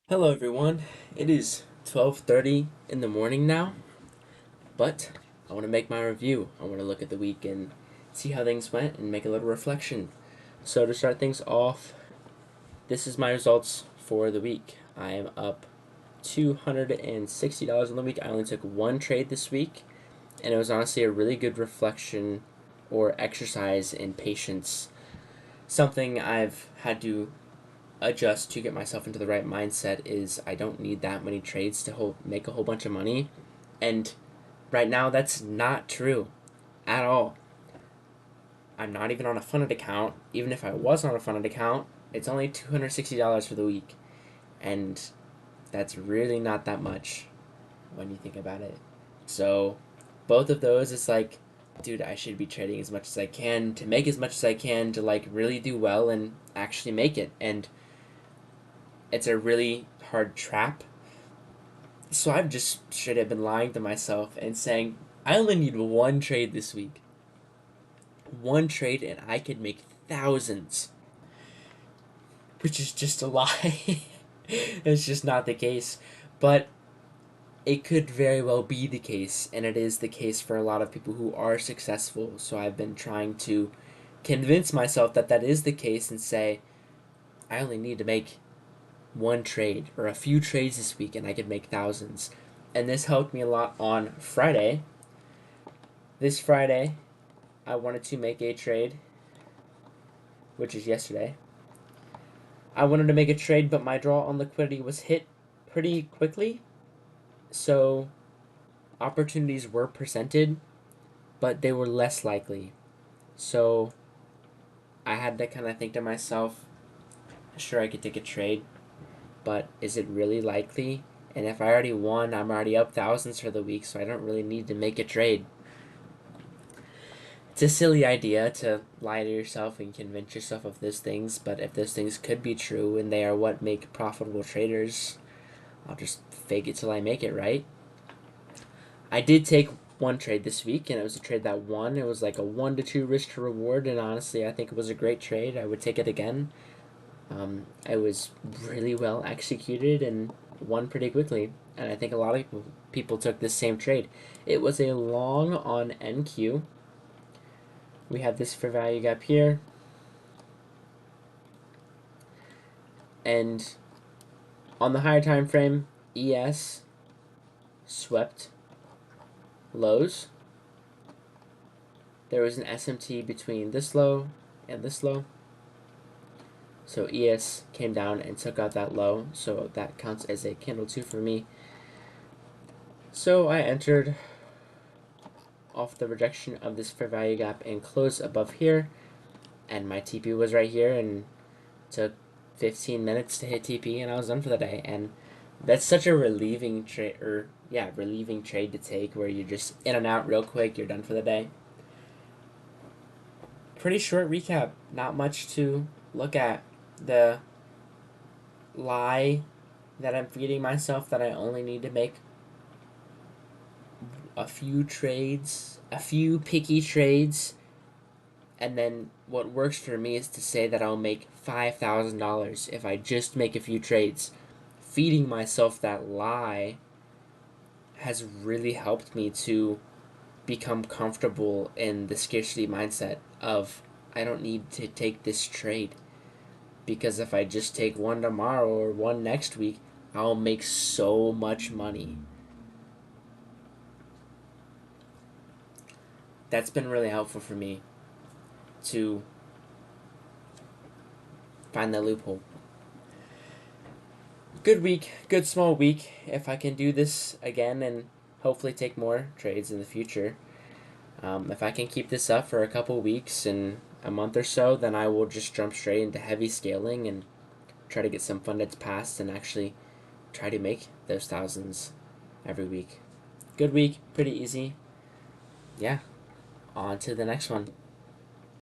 Hello everyone. It is 12:30 in the morning now, but I want to make my review. I want to look at the week and see how things went and make a little reflection. So to start things off, this is my results for the week. I am up $260 in the week. I only took one trade this week, and it was honestly a really good reflection or exercise in patience. Something I've had to adjust to get myself into the right mindset is I don't need that many trades to make a whole bunch of money. And right now, that's not true at all. I'm not even on a funded account. Even if I was on a funded account, it's only $260 for the week. And that's really not that much when you think about it. So, both of those, it's like, dude, I should be trading as much as I can to make as much as I can to like really do well and actually make it. And it's a really hard trap. So I've just should have been lying to myself and saying, I only need one trade this week. One trade and I could make thousands. Which is just a lie. It's just not the case. But it could very well be the case, and it is the case for a lot of people who are successful. So I've been trying to convince myself that that is the case and say, I only need to make one trade or a few trades this week and I could make thousands. And this helped me a lot on Friday. This Friday, I wanted to make a trade, which is yesterday. I wanted to make a trade, but my draw on liquidity was hit pretty quickly. So opportunities were presented, but they were less likely. So I had to kind of think to myself, sure, I could take a trade, but is it really likely? And if I already won, I'm already up thousands for the week, so I don't really need to make a trade. It's a silly idea to lie to yourself and convince yourself of those things, but if those things could be true and they are what make profitable traders, I'll just fake it till I make it, right? I did take one trade this week, and it was a trade that won. It was like a 1 to 2 risk to reward, and honestly, I think it was a great trade. I would take it again. It was really well executed and won pretty quickly, and I think a lot of people took this same trade. It was a long on NQ. We have this fair value gap here, and on the higher time frame, ES swept lows. There was an SMT between this low and this low. So ES came down and took out that low, so that counts as a candle 2 for me. So I entered off the rejection of this fair value gap and closed above here, and my TP was right here, and took 15 minutes to hit TP, and I was done for the day. And that's such a relieving trade, relieving trade to take, where you're just in and out real quick, you're done for the day. Pretty short recap, not much to look at. The lie that I'm feeding myself that I only need to make a few trades, a few picky trades, and then what works for me is to say that I'll make $5,000 if I just make a few trades. Feeding myself that lie has really helped me to become comfortable in the scarcity mindset of I don't need to take this trade, because if I just take one tomorrow or one next week, I'll make so much money. That's been really helpful for me to find that loophole. Good week, good small week. If I can do this again and hopefully take more trades in the future, if I can keep this up for a couple weeks and a month or so, then I will just jump straight into heavy scaling and try to get some fundeds passed and actually try to make those thousands every week. Good week, pretty easy. Yeah, on to the next one.